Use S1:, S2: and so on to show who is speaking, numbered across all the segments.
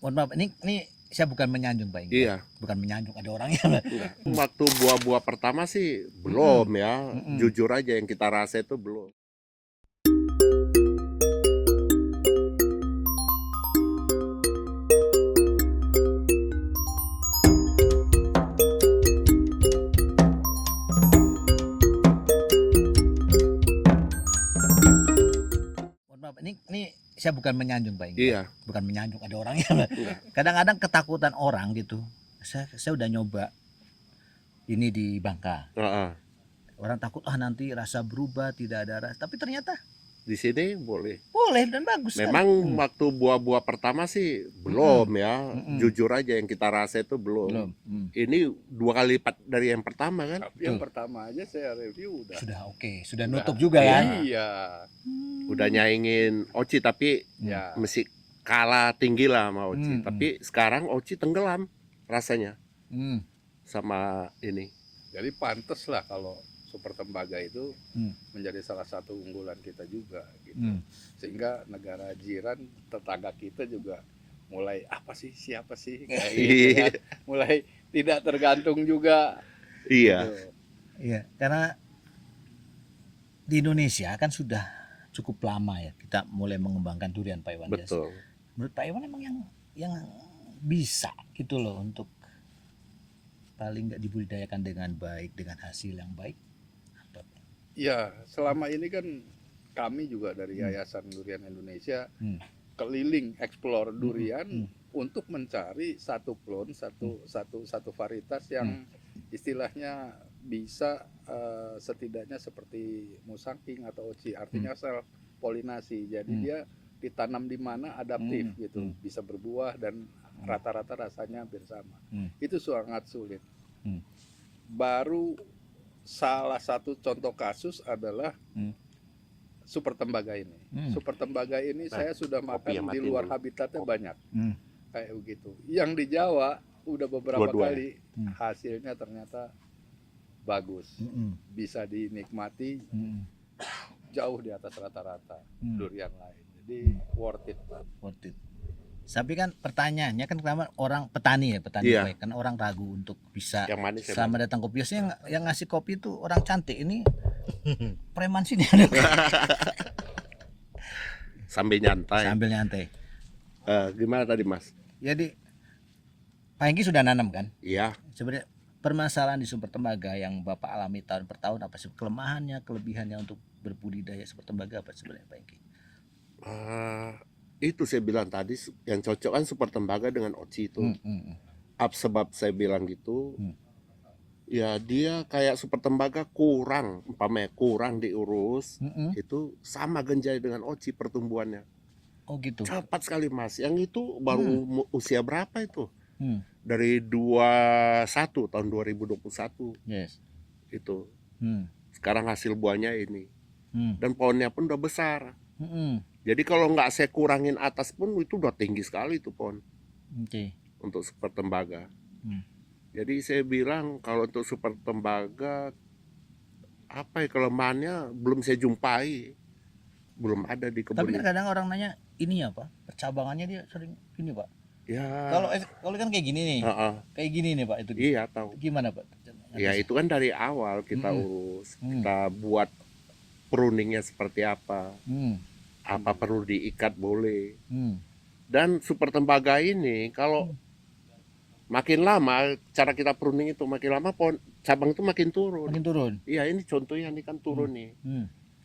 S1: Mohon maaf, ini saya bukan menyanjung Pak Inggi.
S2: Iya.
S1: Bukan menyanjung, ada orangnya.
S2: Enggak. Waktu buah-buah pertama sih belum ya.
S1: Mm-mm.
S2: Jujur aja yang kita rasa itu belum.
S1: Mohon maaf, ini saya bukan menyanjung Pak Inggi.
S2: Iya.
S1: Bukan menyanjung, ada orangnya.
S2: Enggak.
S1: Kadang-kadang ketakutan orang gitu. Saya udah nyoba ini di Bangka.
S2: Heeh.
S1: Orang takut nanti rasa berubah, tidak ada rasa. Tapi ternyata
S2: Di sini boleh.
S1: boleh dan bagus.
S2: Memang waktu buah-buah pertama sih belum ya.
S1: Mm-mm.
S2: Jujur aja yang kita rasa itu belum.
S1: belum.
S2: Ini 2 kali lipat dari yang pertama kan.
S3: Tapi yang pertama aja saya review udah.
S1: Sudah oke, sudah nutup juga kan.
S3: Iya.
S2: Udah nyaingin Oci tapi
S3: Ya.
S2: mesti kalah tinggi lah sama Oci.
S1: Hmm.
S2: Tapi sekarang Oci tenggelam rasanya
S1: Hmm.
S2: sama ini.
S3: Jadi pantas lah kalau Super Tembaga itu
S1: Hmm.
S3: menjadi salah satu unggulan kita juga gitu.
S1: Hmm.
S3: Sehingga negara jiran tetangga kita juga mulai apa sih, siapa sih kayak
S2: Iya.
S3: gitu kan. Mulai tidak tergantung juga.
S2: Iya.
S3: Gitu.
S1: Iya, karena di Indonesia kan sudah cukup lama ya kita mulai mengembangkan durian Pak Iwan.
S2: Betul.
S1: Menurut Pak Iwan emang yang bisa gitu loh untuk paling nggak dibudidayakan dengan baik, dengan hasil yang baik. Apa?
S3: Ya, selama ini kan kami juga dari Yayasan Durian Indonesia
S1: Hmm.
S3: keliling explore durian
S1: Hmm.
S3: untuk mencari satu klon, satu varietas yang istilahnya bisa setidaknya seperti musangking atau oci, artinya sel polinasi. Jadi dia ditanam di mana adaptif gitu, bisa berbuah dan rata-rata rasanya hampir sama. Itu sangat sulit. Baru salah satu contoh kasus adalah Super Tembaga ini. Super Tembaga ini saya sudah makan di luar habitatnya banyak. Kayak begitu. Yang di Jawa udah beberapa kali hasilnya ternyata bagus. Bisa dinikmati jauh di atas rata-rata durian lain. Jadi worth it.
S1: Worth it. Tapi kan pertanyaannya kan pertama orang petani
S2: Iya.
S1: baik kan orang ragu untuk bisa
S2: Yang manis ya,
S1: sama datang kopi. Biasanya yang ngasih kopi itu orang cantik, ini preman sini
S2: Sambil nyantai.
S1: sambil nyantai.
S2: Gimana tadi Mas?
S1: Jadi Pak Hengki sudah nanam kan?
S2: Iya.
S1: Sebenarnya permasalahan di Super Tembaga yang Bapak alami tahun per tahun apa sih kelemahannya, kelebihannya untuk berbudidaya Super Tembaga apa sebenarnya Pak Hengki?
S2: Itu saya bilang tadi yang cocok kan Super Tembaga dengan Oci itu. Sebab saya bilang gitu. Ya dia kayak Super Tembaga kurang, umpamanya kurang diurus, itu sama genjai dengan Oci pertumbuhannya.
S1: Oh gitu.
S2: Cepat sekali Mas. Yang itu baru usia berapa itu? Dari tahun 2021
S1: Yes.
S2: itu. Sekarang hasil buahnya ini. Dan pohonnya pun udah besar. Jadi kalau nggak saya kurangin atas pun itu udah tinggi sekali itu pohon.
S1: Oke.
S2: Untuk Super Tembaga. Jadi saya bilang kalau untuk Super Tembaga apa ya kelemahannya belum saya jumpai, belum ada di kebun.
S1: Tapi kan kadang orang nanya ini apa? Percabangannya dia sering ini Pak.
S2: Ya.
S1: Kalau kan kayak gini nih, kayak gini nih Pak itu.
S2: Iya tahu.
S1: Gimana Pak?
S2: Ya itu kan dari awal kita urus, kita buat pruningnya seperti apa, apa perlu diikat boleh. Dan Super Tembaga ini kalau makin lama cara kita pruning itu makin lama pohon cabang itu makin turun.
S1: Makin turun.
S2: Iya ini contohnya ini kan turun nih.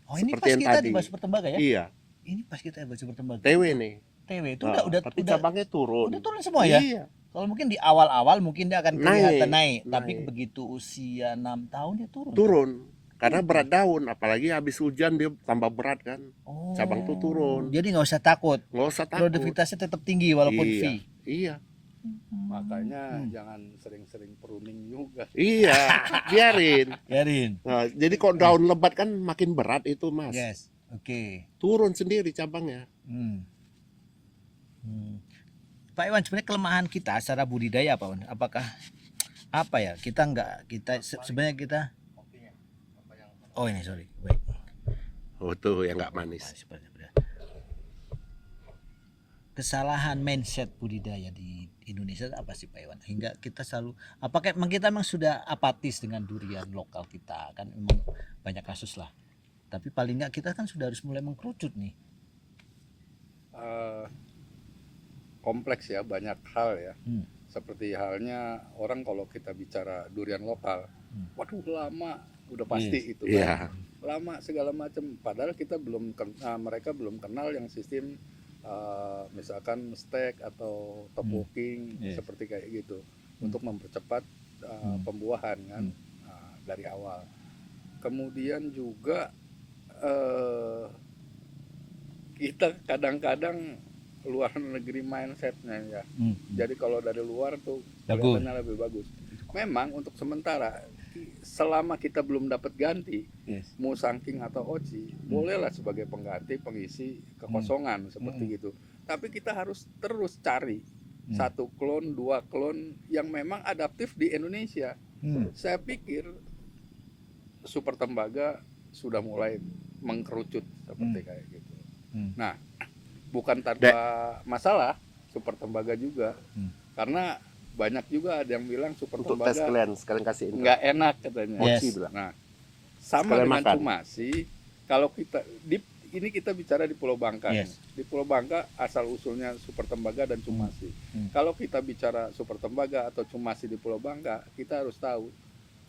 S1: Oh ini
S2: Seperti
S1: pas
S2: yang
S1: kita
S2: tadi.
S1: di Super Tembaga ya?
S2: Iya.
S1: Ini pas kita di Super Tembaga.
S2: TW nih.
S1: TW itu
S2: Tapi cabangnya turun.
S1: udah turun semua ya?
S2: Iya.
S1: Kalau mungkin di awal-awal mungkin dia akan kelihatan naik.
S2: Naik.
S1: Tapi begitu usia 6 tahun dia turun.
S2: Turun. Karena berat daun, apalagi habis hujan dia tambah berat kan.
S1: Oh.
S2: Cabang tuh turun.
S1: Jadi nggak usah takut.
S2: Nggak usah takut.
S1: Produktivitasnya tetap tinggi walaupun
S2: Iya.
S1: V.
S2: Iya.
S3: Makanya jangan sering-sering pruning juga.
S2: Iya, biarin.
S1: Biarin.
S2: Nah, jadi kok daun lebat kan makin berat itu Mas.
S1: Yes. Oke.
S2: Turun sendiri cabangnya.
S1: Pak Iwan, sebenarnya kelemahan kita secara budidaya apa Wan? Apakah apa ya kita sebenarnya kita ini sorry baik
S2: Oh tuh yang nggak manis.
S1: kesalahan mindset budidaya di Indonesia apa sih Pak Iwan? Hingga kita selalu apakah emang kita memang sudah apatis dengan durian lokal kita? Kan memang banyak kasus lah. Tapi paling nggak kita kan sudah harus mulai mengkerucut nih.
S3: Kompleks ya, banyak hal ya.
S1: Hmm.
S3: Seperti halnya orang kalau kita bicara durian lokal, waduh lama, udah pasti itu
S2: Iya.
S3: kan. Lama segala macam. Padahal kita mereka belum kenal yang sistem misalkan stack atau top walking
S1: Yes.
S3: seperti kayak gitu untuk mempercepat pembuahan kan dari awal. Kemudian juga kita kadang-kadang luar negeri mindsetnya ya. Jadi kalau dari luar tuh kelihatannya lebih bagus. Memang untuk sementara selama kita belum dapat ganti Musangking atau Oci, bolehlah sebagai pengganti pengisi kekosongan seperti gitu. Tapi kita harus terus cari satu klon, dua klon yang memang adaptif di Indonesia. Saya pikir Super Tembaga sudah mulai mengkerucut seperti kayak gitu. Nah, bukan tanpa masalah Super Tembaga juga, karena banyak juga ada yang bilang Super
S2: Untuk tes
S3: Tembaga
S2: sekalian kasih info.
S3: nggak enak katanya.
S1: Yes.
S2: Oci bilang.
S3: Nah, sama
S2: Sekalian
S3: dengan
S2: makan.
S3: Cumasi, kalau ini kita bicara di Pulau Bangka.
S1: Yes.
S3: Di Pulau Bangka asal usulnya Super Tembaga dan Cumasi. Kalau kita bicara Super Tembaga atau Cumasi di Pulau Bangka, kita harus tahu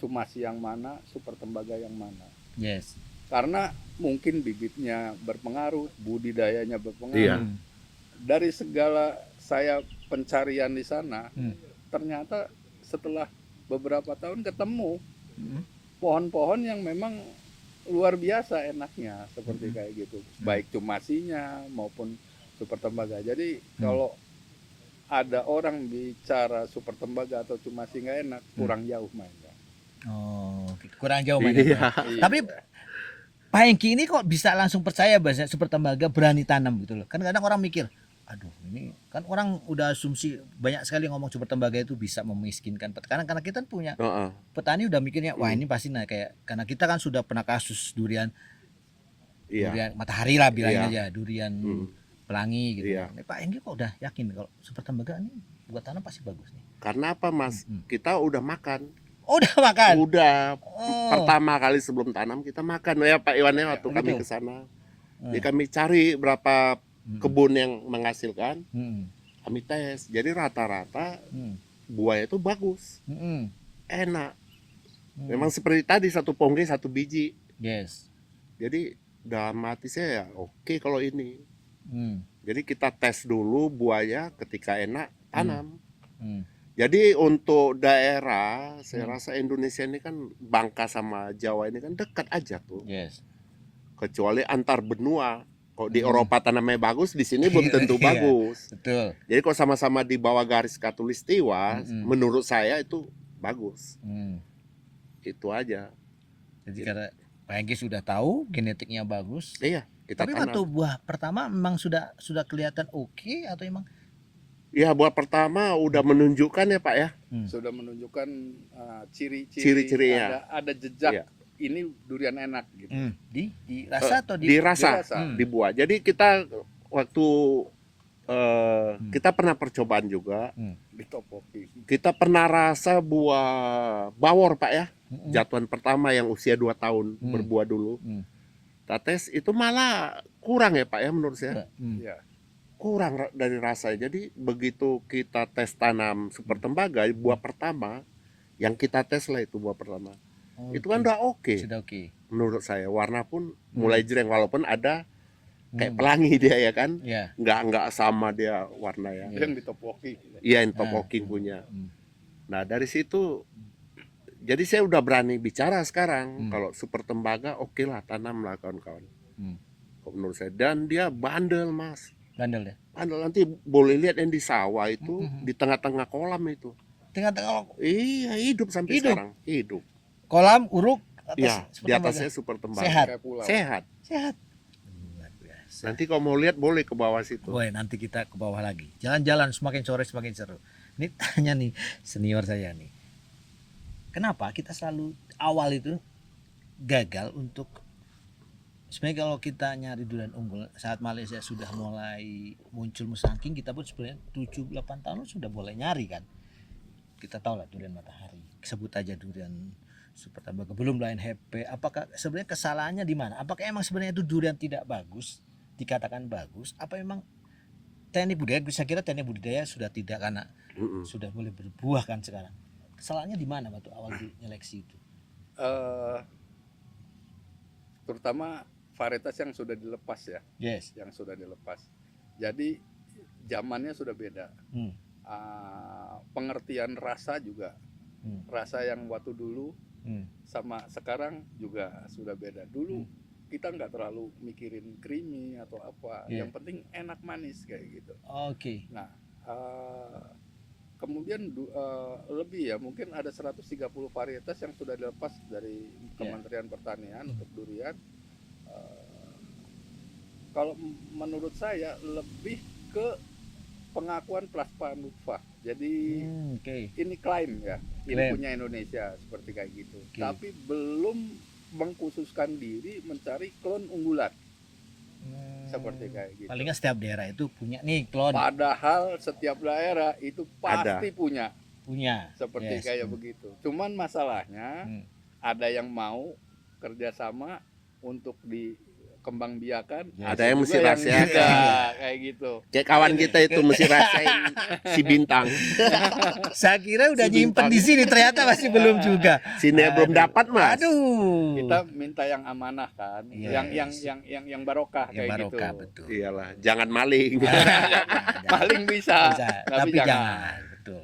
S3: Cumasi yang mana, Super Tembaga yang mana.
S1: Yes.
S3: Karena mungkin bibitnya berpengaruh, budidayanya berpengaruh.
S2: Iya.
S3: Dari segala saya pencarian di sana, ternyata setelah beberapa tahun ketemu pohon-pohon yang memang luar biasa enaknya seperti kayak gitu, baik Cumasinya maupun Super Tembaga. Jadi kalau ada orang bicara Super Tembaga atau Cumasi nggak enak, kurang jauh mainnya.
S1: Oh, kurang jauh mainnya.
S2: Iya.
S1: Tapi Pak Hengki ini kok bisa langsung percaya bahasa Super Tembaga berani tanam gitu loh. Kan kadang orang mikir, aduh ini kan orang udah asumsi banyak sekali ngomong Super Tembaga itu bisa memiskinkan petani. Karena kita punya petani udah mikirnya, wah ini pasti nah kayak karena kita kan sudah pernah kasus durian durian matahari lah bilangnya aja, durian pelangi gitu.
S2: Iya.
S1: Nah, Pak Hengki kok udah yakin kalau Super Tembaga ini buat tanam pasti bagus nih.
S2: Karena apa Mas? Kita udah makan.
S1: Oh, udah makan.
S2: Udah pertama kali sebelum tanam kita makan ya Pak Iwan ya waktu kami ke sana. Jadi kami cari berapa kebun yang menghasilkan, kami tes. Jadi rata-rata buahnya itu bagus, enak. Memang seperti tadi satu pongge satu biji.
S1: Yes.
S2: Jadi dalam hati saya ya oke kalau ini. Jadi kita tes dulu buahnya, ketika enak tanam. Jadi untuk daerah, saya rasa Indonesia ini kan Bangka sama Jawa ini kan dekat aja tuh.
S1: Yes.
S2: Kecuali antar benua. Kalau di Eropa tanamnya bagus, di sini belum tentu
S1: Iya,
S2: bagus.
S1: betul.
S2: Jadi kalau sama-sama di bawah garis khatulistiwa, menurut saya itu bagus. Itu aja.
S1: Jadi karena Pak Hengki sudah tahu genetiknya bagus.
S2: Iya, kita
S1: Tapi
S2: tanam.
S1: waktu buah pertama memang sudah kelihatan oke atau emang?
S2: Ya buah pertama udah menunjukkan ya Pak ya.
S3: Sudah menunjukkan
S2: Ciri-cirinya.
S3: ada jejak
S2: Iya.
S3: ini durian enak gitu.
S1: Di rasa atau di
S2: Dirasa,
S3: dirasa.
S2: di buah. Jadi kita waktu kita pernah percobaan juga.
S3: Di topoki.
S2: Kita pernah rasa buah bawor Pak ya. Jatuhan pertama yang usia 2 tahun berbuah dulu. Kita tes itu malah kurang ya Pak ya menurut saya.
S3: Ya.
S2: Kurang dari rasanya. Jadi begitu kita tes tanam Super Tembaga buah pertama, yang kita tes lah itu buah pertama. Itu kan udah oke.
S1: Sudah oke.
S2: Menurut saya warna pun mulai jreng walaupun ada kayak pelangi dia ya kan.
S1: Ya.
S2: Nggak sama dia warna ya.
S3: Yang di topoki.
S2: Iya yang top walking punya. Nah dari situ jadi saya udah berani bicara sekarang kalau Super Tembaga oke lah tanam lah kawan-kawan. Kok menurut saya dan dia bandel Mas.
S1: Bandel ya.
S2: Bandel nanti boleh lihat yang di sawah itu di tengah-tengah kolam itu.
S1: Tengah-tengah
S2: Iya hidup sampai
S1: Hidup?
S2: sekarang hidup.
S1: kolam uruk
S2: Iya
S1: atas
S2: di atasnya Super Tembaga.
S1: Sehat.
S3: Kayak pulau.
S2: Sehat.
S1: Sehat. Luar biasa.
S2: Nanti kalau mau lihat boleh ke bawah situ.
S1: Boy, nanti kita ke bawah lagi. Jalan-jalan semakin sore semakin seru. Ini tanya nih senior saya nih. Kenapa kita selalu awal itu gagal untuk sebenarnya kalau kita nyari durian unggul saat Malaysia sudah mulai muncul musangking, kita pun sebenarnya 7-8 tahun sudah mulai nyari kan. Kita tahu lah durian matahari, sebut aja durian super tambaga, belum lain HP. Apakah sebenarnya kesalahannya di mana? Apakah emang sebenarnya itu durian tidak bagus, dikatakan bagus, apa memang teknik budidaya? Saya kira teknik budidaya sudah tidak, karena sudah boleh berbuah kan sekarang. Kesalahannya di mana waktu awal nyeleksi itu?
S3: Terutama varietas yang sudah dilepas ya,
S1: Yes.
S3: yang sudah dilepas. Jadi zamannya sudah beda. Pengertian rasa juga, rasa yang waktu dulu sama sekarang juga sudah beda. Dulu kita nggak terlalu mikirin creamy atau apa, yang penting enak manis kayak gitu.
S1: Oke.
S3: Nah, kemudian lebih ya, mungkin ada 130 varietas yang sudah dilepas dari Kementerian Pertanian untuk durian. Kalau menurut saya lebih ke pengakuan plasma nutfah. Jadi ini klaim ya, ini punya Indonesia seperti kayak gitu. Tapi belum mengkhususkan diri mencari klon unggulan. Seperti kayak gitu.
S1: Paling nggak setiap daerah itu punya nih klon.
S3: Padahal setiap daerah itu pasti punya. Seperti kayak begitu. Cuman masalahnya ada yang mau kerjasama untuk dikembangbiakan,
S2: ada yang mesti rahasiakan
S3: kayak gitu.
S2: Kayak kawan kita itu mesti rasain si bintang.
S1: Saya kira udah nyimpen di sini, ternyata masih belum juga.
S2: Sini belum dapat, Mas.
S1: Aduh.
S3: Kita minta yang amanah kan, yang barokah kayak
S1: barokah,
S3: gitu.
S1: Betul.
S2: Iyalah, jangan maling.
S3: Maling bisa,
S1: tapi jangan. Betul.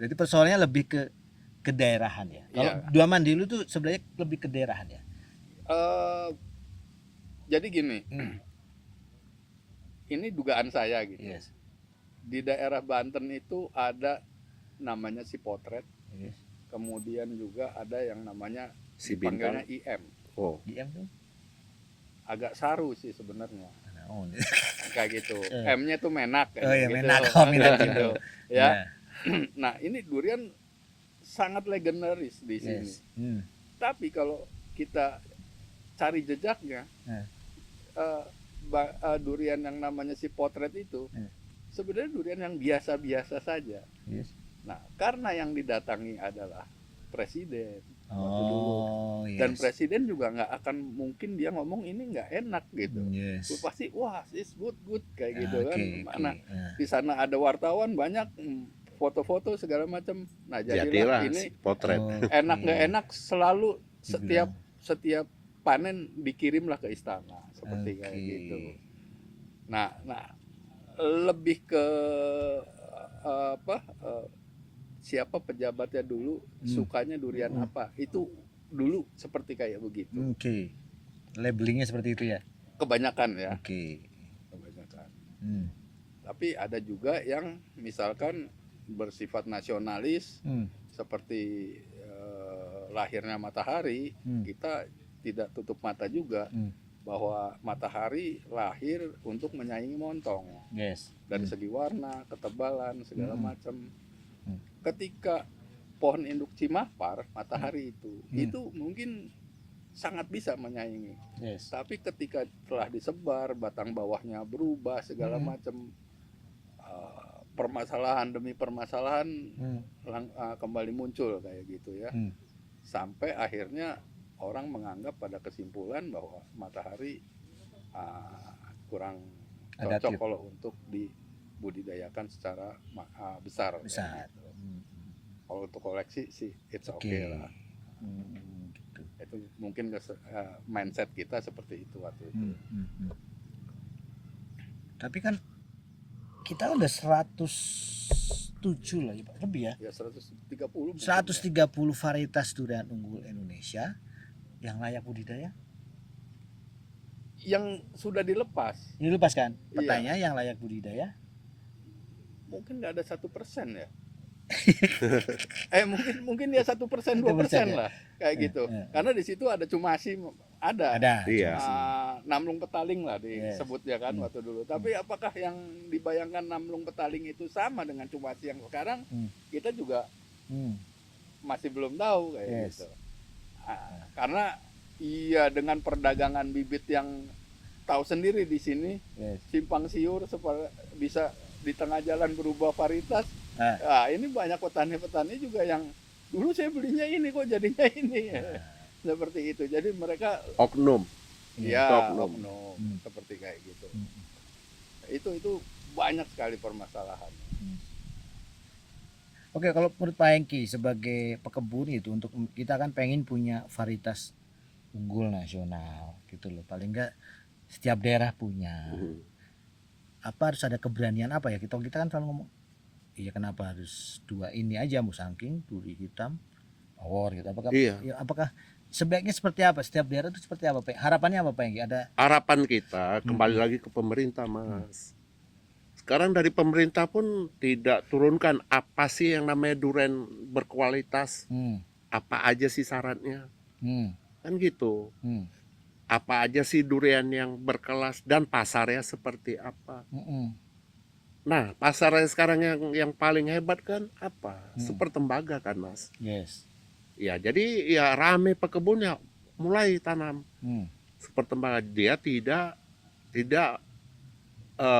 S1: Jadi persoalannya lebih ke daerahan ya. Kalau Dua Mandiri itu sebenarnya lebih ke daerahan ya.
S3: Jadi gini, ini dugaan saya gitu. Di daerah Banten itu ada namanya si potret, kemudian juga ada yang namanya
S2: Si bintang.
S3: panggilnya IM.
S2: Oh,
S1: IM tuh
S3: Agak saru sih sebenarnya,
S1: oh,
S3: kayak gitu. M-nya tuh menak.
S1: oh iya,
S3: gitu.
S1: menak,
S3: Gitu. Ya. Nah, ini durian sangat legendaris di sini. Tapi kalau kita cari jejaknya, durian yang namanya si potret itu sebenarnya durian yang biasa-biasa saja. Nah, karena yang didatangi adalah presiden waktu dulu, dan presiden juga nggak akan mungkin dia ngomong ini nggak enak gitu. Pasti wah, it's good kayak gitu kan. Mana di sana ada wartawan banyak, foto-foto segala macam. Nah, jadilah ini
S2: si potret.
S3: Enak nggak enak selalu setiap panen dikirimlah ke istana seperti kayak gitu. Nah lebih ke siapa pejabatnya dulu sukanya durian apa, itu dulu seperti kayak begitu.
S1: Labelingnya seperti itu ya.
S3: Kebanyakan ya. Kebanyakan. Tapi ada juga yang misalkan bersifat nasionalis, seperti lahirnya matahari. Kita tidak tutup mata juga bahwa matahari lahir untuk menyaingi montong dari segi warna, ketebalan, segala macam. Ketika pohon induk cimahpar, matahari itu mungkin sangat bisa menyaingi. Tapi ketika telah disebar, batang bawahnya berubah segala macam, permasalahan demi permasalahan kembali muncul kayak gitu ya. Sampai akhirnya orang menganggap pada kesimpulan bahwa matahari kurang cocok kalau untuk dibudidayakan secara besar. Gitu. Kalau untuk koleksi sih it's okay lah. Itu mungkin mindset kita seperti itu waktu itu.
S1: Tapi kan kita udah 107 lah ya Pak, lebih ya.
S3: Ya 130
S1: varietas durian unggul Indonesia yang layak budidaya,
S3: yang sudah dilepas.
S1: Dilepas kan? Pertanyaan yang layak budidaya
S3: mungkin nggak ada 1% ya. mungkin ya 1%, 2% lah kayak gitu. Karena di situ ada cumasi, ada.
S2: Iya.
S3: Namlung petaling lah disebut ya kan waktu dulu. Tapi apakah yang dibayangkan namlung petaling itu sama dengan cumasi yang sekarang? Kita juga masih belum tahu kayak gitu. Karena Iya, dengan perdagangan bibit yang tahu sendiri di sini,
S1: Yes.
S3: simpang siur bisa di tengah jalan berubah varietas.
S1: Ah.
S3: Nah, ini banyak petani-petani juga yang dulu saya belinya ini kok jadinya ini. Seperti itu. Jadi mereka
S2: Oknum.
S3: ya
S2: Oknum.
S3: oknum seperti kayak gitu.
S1: Hmm.
S3: Itu banyak sekali permasalahan.
S1: Oke, kalau menurut Pak Hengki sebagai pekebun itu, untuk kita kan pengen punya varietas unggul nasional gitu loh. Paling enggak setiap daerah punya.
S2: Mhm.
S1: Apa harus ada keberanian apa ya? Kita kan selalu ngomong, iya kenapa harus dua ini aja, musangking, duri hitam, awor gitu. Apakah
S2: Iya.
S1: ya, apakah sebaiknya seperti apa? Setiap daerah itu seperti apa, Pak? Harapannya apa, Pak Hengki? Ada
S2: Harapan kita kembali lagi ke pemerintah, Mas. Sekarang dari pemerintah pun tidak turunkan apa sih yang namanya durian berkualitas, apa aja sih syaratnya, kan gitu. Apa aja sih durian yang berkelas dan pasarnya seperti apa. Nah, pasarnya sekarang yang paling hebat kan apa? Super tembaga kan, Mas.
S1: Yes.
S2: Ya, jadi ya rame pekebun ya mulai tanam. Super tembaga, dia tidak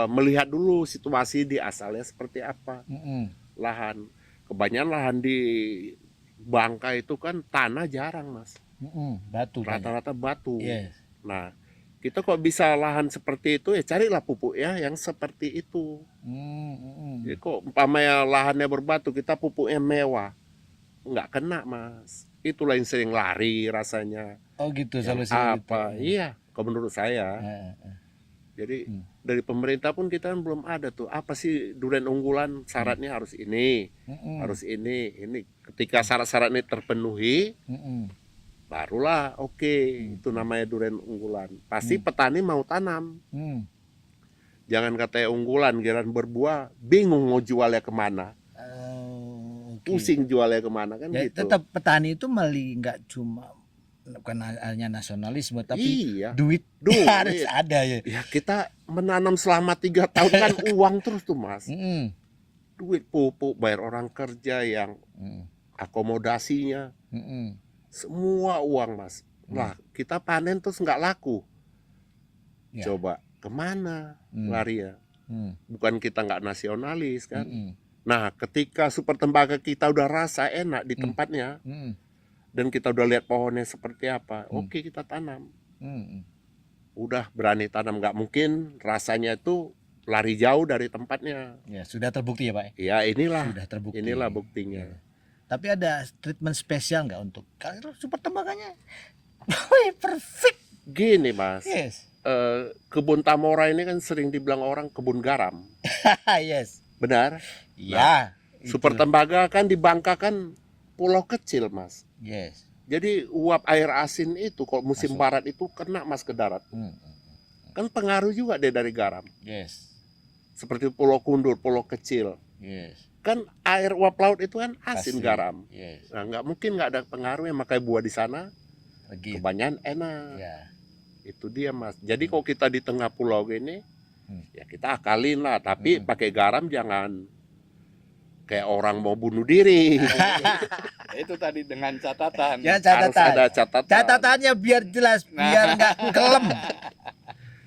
S2: melihat dulu situasi di asalnya seperti apa. Lahan, kebanyakan lahan di Bangka itu kan tanah jarang, Mas.
S1: Batu.
S2: Rata-rata batu.
S1: Yes.
S2: Nah, kita kok bisa lahan seperti itu, ya carilah pupuk ya yang seperti itu. Jadi kok umpamanya lahannya berbatu, kita pupuknya mewah, nggak kena, Mas. Itulah yang sering lari rasanya.
S1: Oh gitu,
S2: Yang
S1: solusinya
S2: apa?
S1: gitu.
S2: Iya, kalau menurut saya. Jadi dari pemerintah pun kita kan belum ada tuh apa sih durian unggulan, syaratnya harus ini, harus ini. Ketika syarat-syarat ini terpenuhi, barulah oke, itu namanya durian unggulan. Pasti petani mau tanam. Jangan katanya unggulan, giliran berbuah, bingung mau jualnya kemana, pusing jualnya kemana kan
S1: Ya,
S2: gitu.
S1: tetap petani itu nggak cuma, bukan hanya nasionalisme, tapi
S2: Iya.
S1: duit
S2: Duit.
S1: harus ada ya.
S2: Ya kita menanam selama 3 tahun kan uang terus tuh, Mas. Duit, pupuk, bayar orang kerja yang akomodasinya, semua uang, Mas. Lah kita panen terus nggak laku.
S1: Ya.
S2: Coba kemana lari ya? Bukan kita nggak nasionalis kan. Nah ketika super tembaga kita udah rasa enak di tempatnya, dan kita udah lihat pohonnya seperti apa, oke kita tanam. Udah berani tanam, nggak mungkin rasanya itu lari jauh dari tempatnya.
S1: Ya, sudah terbukti ya, Pak.
S2: Ya inilah,
S1: Sudah terbukti.
S2: inilah buktinya.
S1: Ya. Tapi ada treatment spesial nggak untuk kalau super tembaganya? Wih, perfect.
S2: Gini, Mas.
S1: Yes.
S2: Kebun Tamora ini kan sering dibilang orang kebun garam.
S1: Yes.
S2: Benar?
S1: Ya.
S2: Super tembaga kan di Bangka kan pulau kecil, Mas.
S1: Yes.
S2: Jadi uap air asin itu kalau musim barat itu kena, Mas, ke darat. Kan pengaruh juga deh dari garam.
S1: Yes.
S2: Seperti Pulau Kundur, pulau kecil.
S1: Yes.
S2: Kan air uap laut itu kan asin garam.
S1: Yes.
S2: Nah, nggak mungkin nggak ada pengaruhnya, makanya buah di sana
S1: Lagi.
S2: kebanyakan enak.
S1: Ya.
S2: Itu dia, Mas. Jadi kalau kita di tengah pulau gini, ya kita akalin lah. Tapi pakai garam jangan kayak orang mau bunuh diri.
S3: Itu tadi dengan catatan.
S1: Ya,
S2: Harus
S1: catatan.
S2: ada catatan.
S1: Catatannya biar jelas, biar nggak kelem.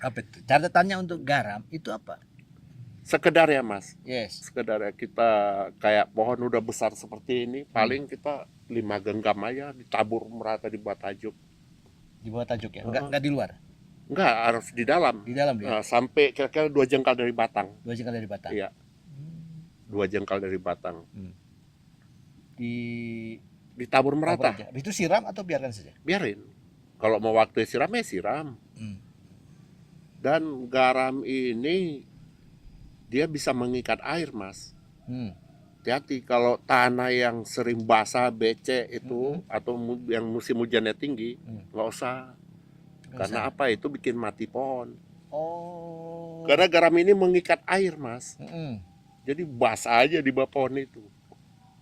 S1: Apa itu? Catatannya untuk garam itu apa?
S2: Sekedar ya, Mas.
S1: Yes.
S2: Sekedar ya, kita kayak pohon udah besar seperti ini, paling kita 5 genggam aja ditabur merata di bawah tajuk.
S1: Di bawah tajuk ya, nggak di luar.
S2: Enggak, harus di dalam.
S1: Di dalam dia.
S2: Nah, sampai kira-kira 2 jengkal dari batang.
S1: 2 jengkal dari batang.
S2: Iya. 2 jengkal dari batang. Ditabur merata.
S1: Aja. Itu siram atau biarkan saja?
S2: Biarin. Kalau mau waktu siram ya siram. Dan garam ini dia bisa mengikat air, Mas. Hati-hati kalau tanah yang sering basah, becek itu atau yang musim hujannya tinggi, nggak usah. Karena apa? Itu bikin mati pohon.
S1: Oh.
S2: Karena garam ini mengikat air, Mas. Jadi basah aja di bawah pohon itu.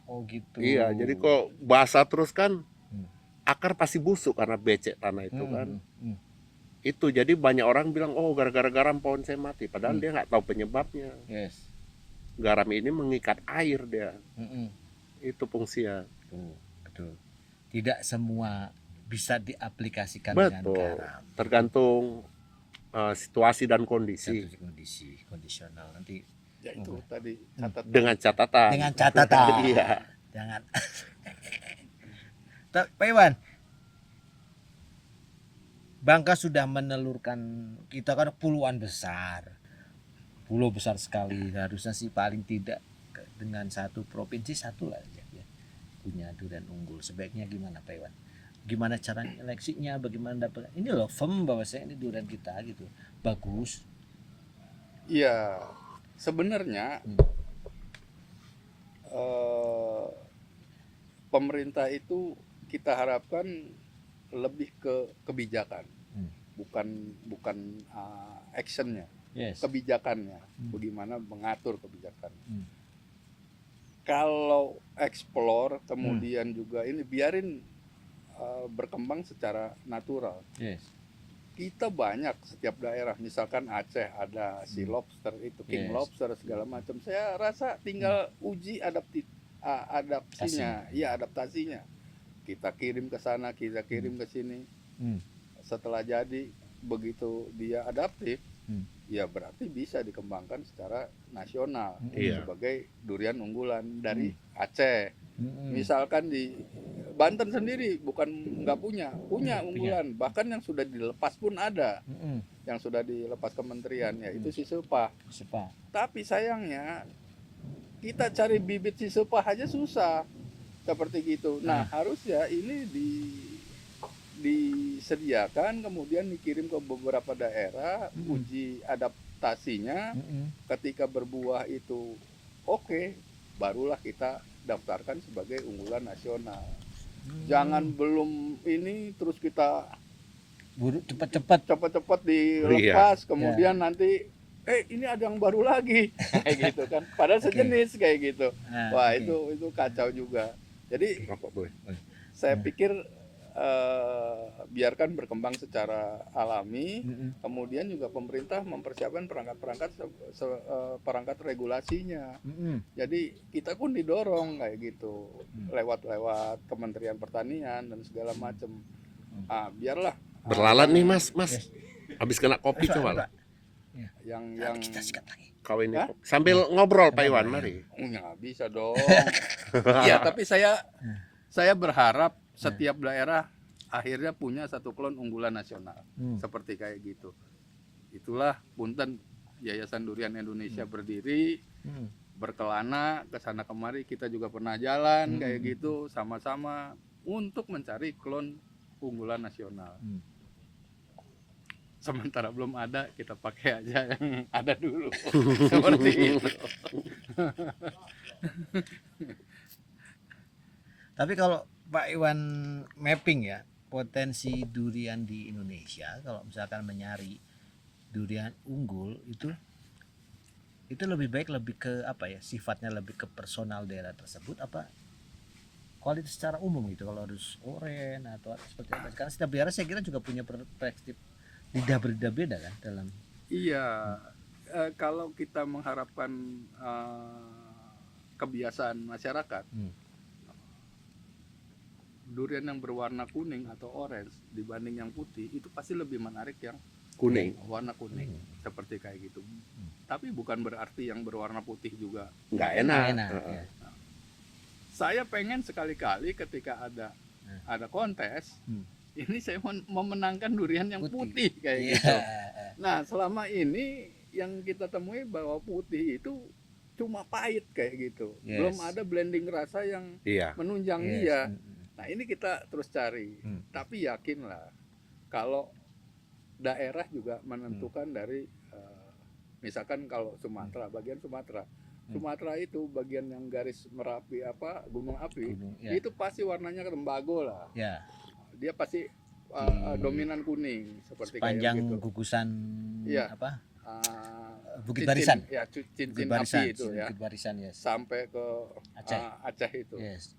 S1: Oh gitu.
S2: Iya, jadi kok basah terus kan akar pasti busuk karena becek tanah itu kan. Itu jadi banyak orang bilang, oh gara-gara garam pohon saya mati. Padahal dia nggak tahu penyebabnya.
S1: Yes.
S2: Garam ini mengikat air dia. Itu fungsinya.
S1: Betul. Tidak semua bisa diaplikasikan dengan
S2: Betul.
S1: garam.
S2: Tergantung situasi dan kondisi.
S1: Satu kondisi kondisional nanti
S3: Ya itu tadi catatan.
S2: Dengan catatan.
S1: dengan catatan.
S2: Iya.
S1: Jangan. Pak Iwan, Bangka sudah menelurkan, kita kan puluhan besar, pulau besar sekali, harusnya sih paling tidak dengan satu provinsi satu lah ya, punya durian unggul. Sebaiknya gimana Pak Iwan? Gimana cara seleksinya? Bagaimana dapat? Ini loh firm bahwa saya ini durian kita gitu, bagus.
S3: Iya, sebenarnya pemerintah itu kita harapkan lebih ke kebijakan, bukan actionnya,
S1: Yes.
S3: kebijakannya, bagaimana mengatur kebijakan. Kalau explore kemudian juga ini biarin berkembang secara natural.
S1: Yes.
S3: Kita banyak setiap daerah, misalkan Aceh ada sea lobster itu, king
S1: Yes.
S3: lobster segala macam. Saya rasa tinggal uji adaptasinya, ya adaptasinya. Kita kirim ke sana, kita kirim ke sini. Setelah jadi, begitu dia adaptif, ya berarti bisa dikembangkan secara nasional
S2: Iya.
S3: sebagai durian unggulan dari Aceh. Misalkan di Banten sendiri bukan nggak punya unggulan, bahkan yang sudah dilepas pun ada, yang sudah dilepas kementerian, yaitu si sepah. Tapi sayangnya kita cari bibit si sepah aja susah seperti gitu. Nah harusnya ini disediakan kemudian dikirim ke beberapa daerah, uji adaptasinya. Ketika berbuah itu oke, barulah kita daftarkan sebagai unggulan nasional. Jangan belum ini terus kita
S1: Buru cepat-cepat
S3: dilepas, kemudian nanti ini ada yang baru lagi kayak gitu kan, padahal sejenis kayak gitu. Wah, itu kacau juga. Jadi saya pikir biarkan berkembang secara alami, kemudian juga pemerintah mempersiapkan perangkat regulasinya. Jadi kita pun didorong kayak gitu, lewat Kementerian Pertanian dan segala macam. Biarlah
S2: Berlalat nih Mas. Habis kena kopi coba lah.
S3: Yang
S1: kita sikat lagi.
S2: Kau ini sambil ngobrol Pak Iwan, mari.
S3: nggak bisa dong. Iya, tapi saya berharap setiap daerah akhirnya punya satu klon unggulan nasional, seperti kayak gitu. Itulah punten Yayasan Durian Indonesia berdiri, berkelana ke sana kemari, kita juga pernah jalan kayak gitu sama-sama untuk mencari klon unggulan nasional. Sementara belum ada, kita pakai aja yang ada dulu. Seperti itu.
S1: Tapi kalau Pak Iwan mapping ya potensi durian di Indonesia, kalau misalkan mencari durian unggul itu lebih baik lebih ke apa ya, sifatnya lebih ke personal daerah tersebut apa kualitas secara umum gitu, kalau harus oren atau seperti apa? Karena setiap daerah saya kira juga punya perspektif lidah berbeda-beda kan dalam.
S3: Iya, kalau kita mengharapkan kebiasaan masyarakat, durian yang berwarna kuning atau orange dibanding yang putih itu pasti lebih menarik yang
S2: Kuning.
S3: warna kuning, seperti kayak gitu. Tapi bukan berarti yang berwarna putih juga
S2: Nggak enak.
S1: Ya.
S3: Saya pengen sekali-kali ketika ada kontes, ini saya memenangkan durian yang putih kayak gitu. Nah, selama ini yang kita temui bahwa putih itu cuma pahit kayak gitu. Belum ada blending rasa yang menunjang dia. Nah, ini kita terus cari. Tapi yakinlah kalau daerah juga menentukan dari misalkan kalau Sumatera, bagian Sumatera itu bagian yang garis Merapi gunung api, itu pasti warnanya tembago lah. Dia pasti dominan kuning seperti
S1: sepanjang
S3: kayak gitu.
S1: gugusan
S3: apa?
S1: Bukit Barisan.
S3: Ya, cincin
S1: Barisan,
S3: api itu ya.
S1: Bukit Barisan, yes.
S3: Sampai ke Aceh itu.
S1: Yes.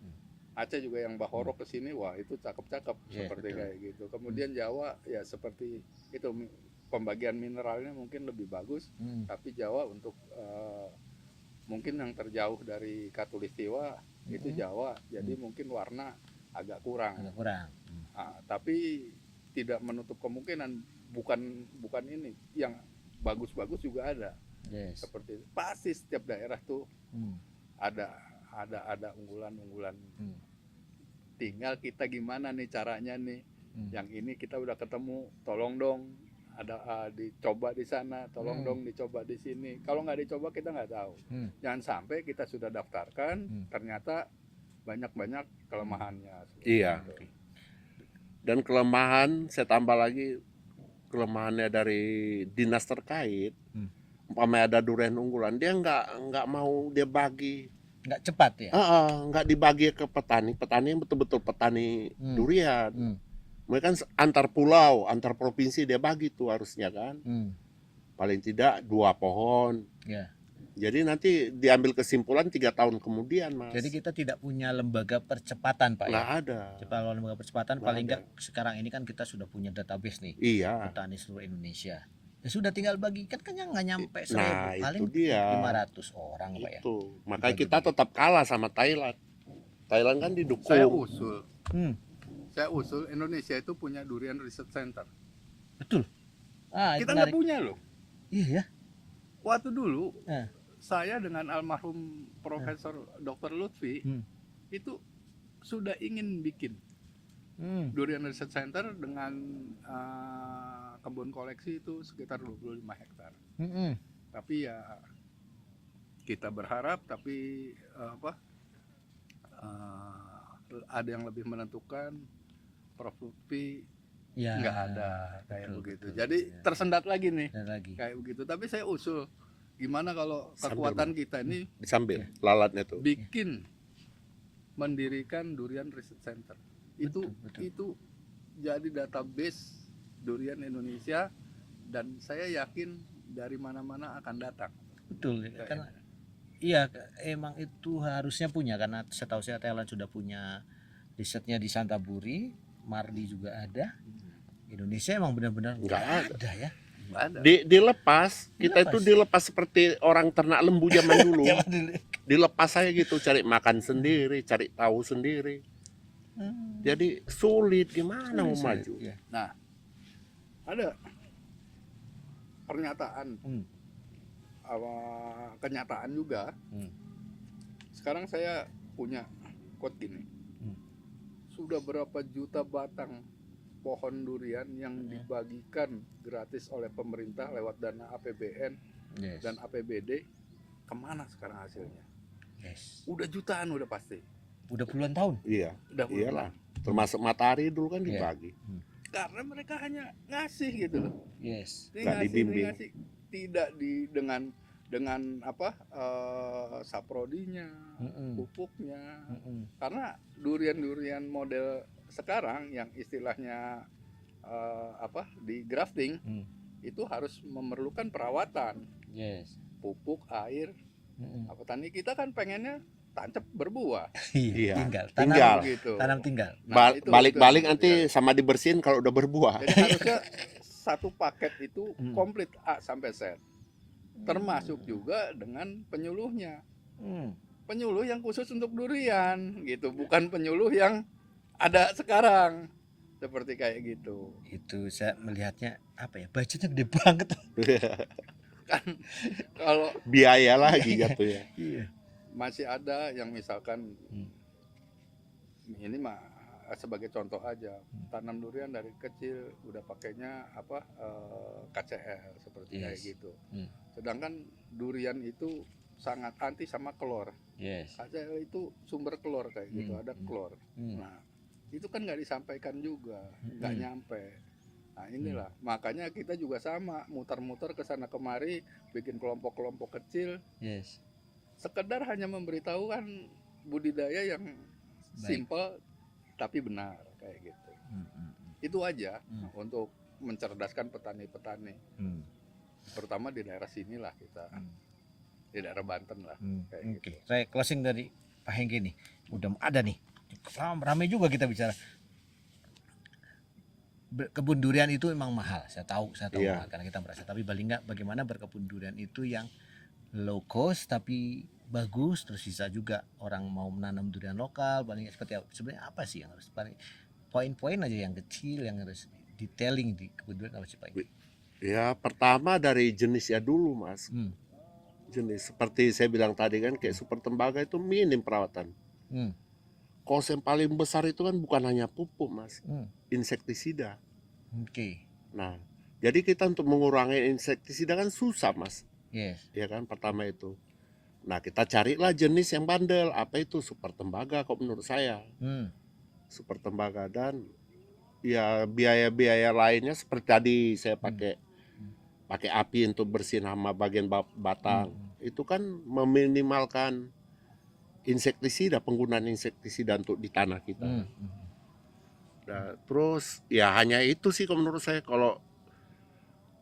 S3: Aceh juga yang Bahorok ke sini, wah itu cakep-cakep seperti
S1: betul.
S3: kayak gitu. Kemudian Jawa ya seperti itu, pembagian mineralnya mungkin lebih bagus, tapi Jawa untuk mungkin yang terjauh dari Katulistiwa itu Jawa, jadi mungkin warna agak kurang. Tapi tidak menutup kemungkinan bukan ini yang bagus-bagus juga ada.
S1: Yes.
S3: Seperti itu. Pasti setiap daerah tuh
S1: Hmm.
S3: ada unggulan-unggulan.
S1: Hmm.
S3: Tinggal kita gimana nih caranya nih.
S1: Hmm.
S3: Yang ini kita udah ketemu, tolong dong ada dicoba di sana, tolong dong dicoba di sini. Kalau nggak dicoba kita nggak tahu. Jangan sampai kita sudah daftarkan, ternyata banyak kelemahannya.
S2: Iya.
S3: Gitu.
S2: Dan kelemahan, saya tambah lagi kelemahannya dari dinas terkait. Umpamanya ada durian unggulan, dia nggak mau dia bagi.
S1: Nggak cepat ya.
S2: Nggak dibagi ke petani yang betul-betul petani durian. Mereka kan antar pulau, antar provinsi dia bagi tuh harusnya kan. Paling tidak 2 pohon.
S1: Ya.
S2: Jadi nanti diambil kesimpulan 3 tahun kemudian, Mas.
S1: Jadi kita tidak punya lembaga percepatan, Pak,
S2: nggak
S1: ya.
S2: ada.
S1: Kalau lembaga percepatan
S2: Nggak
S1: paling
S2: ada.
S1: nggak sekarang ini kan kita sudah punya database nih.
S2: Iya.
S1: Petani seluruh Indonesia. Ya sudah tinggal bagikan kan yang nggak nyampe 1000,
S2: Nah,
S1: paling
S2: itu dia.
S1: 500 orang, Pak ya.
S2: Itu. Makanya kita tetap kalah sama Thailand. Thailand kan didukung.
S3: Saya usul Indonesia itu punya Durian Research Center.
S1: Betul.
S3: Kita nggak punya loh.
S1: Iya ya.
S3: Waktu dulu
S1: Eh.
S3: saya dengan almarhum Profesor Dr. Lutfi itu sudah ingin bikin Durian Research Center dengan kebun koleksi itu sekitar 25 hektar. Tapi ya kita berharap, tapi ada yang lebih menentukan. Prof. Lutfi
S1: Ya.
S3: nggak ada kayak
S1: Betul,
S3: begitu.
S1: betul,
S3: Jadi
S1: ya.
S3: tersendat lagi nih
S1: Dan lagi.
S3: kayak begitu. Tapi saya usul gimana kalau
S2: Sambil,
S3: kekuatan kita ini
S2: Disambil lalatnya tuh.
S3: bikin mendirikan Durian Research Center.
S1: Betul.
S3: Itu jadi database durian Indonesia, dan saya yakin dari mana-mana akan datang.
S1: Betul. Karena iya, emang itu harusnya punya, karena setahu saya Thailand sudah punya risetnya di Santaburi, Mardi juga ada. Indonesia emang benar-benar
S2: Nggak
S1: ada ya.
S3: Nggak ada.
S2: Dilepas, kita itu dilepas seperti orang ternak lembu zaman dulu.
S1: Zaman dulu.
S2: Dilepas saya gitu, cari makan sendiri, cari tahu sendiri. Jadi sulit, gimana mau maju?
S1: Ya.
S3: Nah, ada pernyataan, kenyataan juga. Sekarang saya punya quote gini. Sudah berapa juta batang pohon durian yang dibagikan gratis oleh pemerintah lewat dana APBN
S1: Yes.
S3: dan APBD, kemana sekarang hasilnya?
S1: Yes.
S3: Udah jutaan, udah pasti.
S1: Udah puluhan tahun.
S2: Iya,
S3: Udah puluhan.
S2: iyalah. Termasuk matahari dulu kan
S1: Iya.
S2: dibagi.
S3: Karena mereka hanya ngasih gitu loh.
S1: Yes.
S3: Ini
S2: Nggak dibimbing.
S3: ngasih. Tidak dengan saprodinya, pupuknya. Karena durian-durian model sekarang yang istilahnya di grafting itu harus memerlukan perawatan,
S1: Yes.
S3: pupuk, air. Petani kita kan pengennya tancap berbuah.
S2: Iya.
S1: Tinggal.
S2: Tinggal.
S3: Gitu.
S1: Tanam tinggal.
S3: Nah, itu-
S2: Balik-balik
S3: itu-
S2: nanti sama dibersihin kalau udah berbuah.
S3: Jadi harusnya satu paket itu komplit A sampai Z. Termasuk juga dengan penyuluhnya. Penyuluh yang khusus untuk durian gitu, bukan penyuluh yang ada sekarang. Seperti kayak gitu.
S1: Itu saya melihatnya apa ya? Budgetnya gede banget.
S3: Kan kalau
S2: Biaya lagi jatuhnya.
S1: Iya.
S3: masih ada yang misalkan ini mah sebagai contoh aja, tanam durian dari kecil udah pakainya KCL seperti kayak
S1: Yes.
S3: gitu. Sedangkan durian itu sangat anti sama klor.
S1: Yes.
S3: KCL itu sumber klor kayak gitu, ada klor. Nah, itu kan nggak disampaikan juga, nggak nyampe. Nah, inilah makanya kita juga sama, muter-muter ke sana kemari, bikin kelompok-kelompok kecil,
S1: Yes.
S3: sekedar hanya memberitahukan budidaya yang simple tapi benar kayak gitu. Itu aja untuk mencerdaskan petani-petani, terutama di daerah sinilah kita, di daerah Banten lah. Kayak
S1: Oke.
S3: gitu.
S1: Saya closing dari Pak Hengki nih. Udah ada nih. Ramai juga kita bicara. Kebun durian itu memang mahal. Saya tahu
S2: Iya.
S1: mahal karena kita merasa. Tapi paling enggak bagaimana berkebun durian itu yang low cost tapi bagus, terus bisa juga orang mau menanam durian lokal, paling seperti apa? Sebenarnya apa sih yang harus paling poin-poin aja yang kecil yang harus detailing di kebun durian apa sih Pak?
S2: Ya pertama dari jenisnya dulu Mas. Jenis seperti saya bilang tadi kan kayak super tembaga itu minim perawatan. Kos yang paling besar itu kan bukan hanya pupuk Mas, insektisida.
S1: Oke.
S2: Nah, jadi kita untuk mengurangi insektisida kan susah Mas.
S1: Yes.
S2: Ya kan pertama itu. Nah kita carilah jenis yang bandel. Apa itu super tembaga kok menurut saya. Super tembaga dan ya biaya-biaya lainnya seperti tadi saya pakai api untuk bersihin hama bagian batang. Itu kan meminimalkan insektisida, penggunaan insektisida untuk di tanah kita. Nah, terus ya hanya itu sih kalau menurut saya.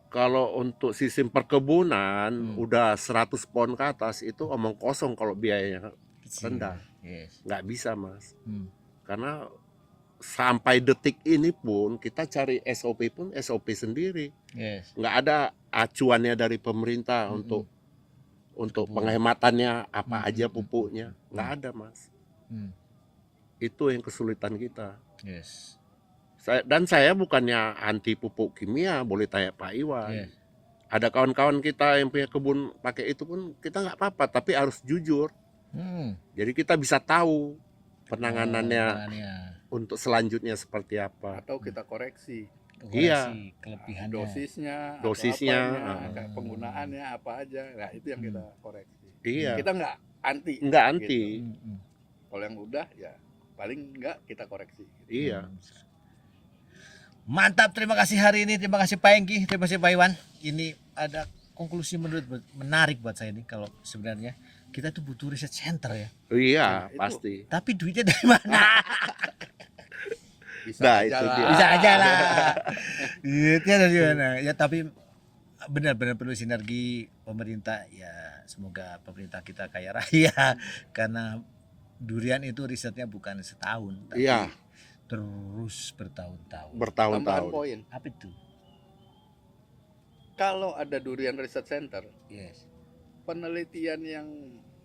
S2: Kalau untuk sistem perkebunan udah 100 pohon ke atas itu omong kosong kalau biayanya rendah.
S1: Yes.
S2: Nggak bisa Mas. Karena sampai detik ini pun kita cari SOP pun SOP sendiri.
S1: Yes.
S2: Nggak ada acuannya dari pemerintah untuk penghematannya apa aja pupuknya. Nggak ada Mas. Itu yang kesulitan kita.
S1: Yes.
S2: Saya bukannya anti pupuk kimia, boleh tanya Pak Iwan.
S1: Yes.
S2: Ada kawan-kawan kita yang punya kebun pakai itu pun kita nggak apa-apa, tapi harus jujur. Jadi kita bisa tahu penanganannya untuk selanjutnya seperti apa.
S3: Atau kita koreksi
S2: Iya.
S1: Kelebihannya.
S3: dosisnya,
S2: Dosisnya,
S3: atau apanya, kayak penggunaannya apa aja. Nah itu yang kita koreksi.
S2: Iya.
S3: Kita nggak anti.
S2: Nggak anti.
S3: Gitu. Kalau yang udah ya paling nggak kita koreksi.
S2: Iya.
S1: Mantap, terima kasih hari ini, terima kasih Pak Engki, terima kasih Pak Iwan. Ini ada konklusi menurut menarik buat saya nih kalau sebenarnya kita tuh butuh riset center ya.
S2: Iya,
S3: Itu.
S2: pasti.
S1: Tapi duitnya dari mana?
S3: Bisa
S2: Nah,
S3: aja
S2: itu
S3: lah.
S2: dia.
S1: Bisa aja lah. Duitnya dari mana? Ya tapi benar-benar perlu sinergi pemerintah ya. Semoga pemerintah kita kaya raya karena durian itu risetnya bukan setahun, tapi
S2: Iya,
S1: terus bertahun-tahun.
S3: Tambahan
S2: bertahun-tahun.
S3: poin.
S1: Apa itu?
S3: Kalau ada Durian Research Center,
S1: Yes.
S3: penelitian yang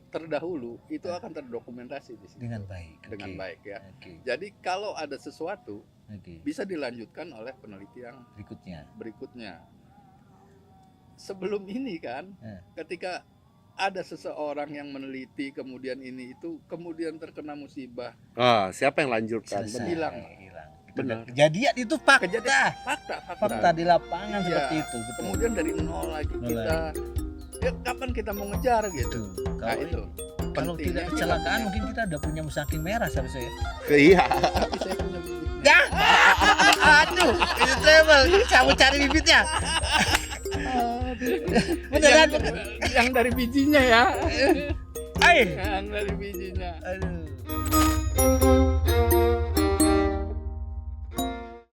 S3: terdahulu itu akan terdokumentasi di sini
S1: Dengan baik.
S3: dengan
S1: Oke.
S3: baik ya.
S1: Oke.
S3: Jadi kalau ada sesuatu
S1: Oke.
S3: bisa dilanjutkan oleh penelitian
S1: Berikutnya.
S3: berikutnya. Sebelum ini kan, ketika ada seseorang yang meneliti kemudian ini itu kemudian terkena musibah,
S2: Siapa yang lanjutkan?
S1: Selesai.
S3: hilang.
S2: Benar.
S1: Kejadian itu fakta.
S3: Kejadian fakta.
S1: Di lapangan
S3: Iya.
S1: seperti itu. Betul.
S3: Kemudian dari nol lagi
S1: Nol
S3: kita, ya kapan kita mau ngejar gitu?
S1: Tuh,
S3: Nah itu.
S1: kalau
S3: pentingnya
S1: tidak
S3: kita
S1: kecelakaan
S3: punya-
S1: mungkin kita udah punya musangking merah seharusnya ya.
S2: Iya.
S3: Tapi saya punya bibit.
S1: Ya, aduh, ini travel, kamu cari bibitnya. Beneran,
S3: yang dari bijinya ya.
S1: Ay,
S3: Yang dari bijinya.
S1: aduh.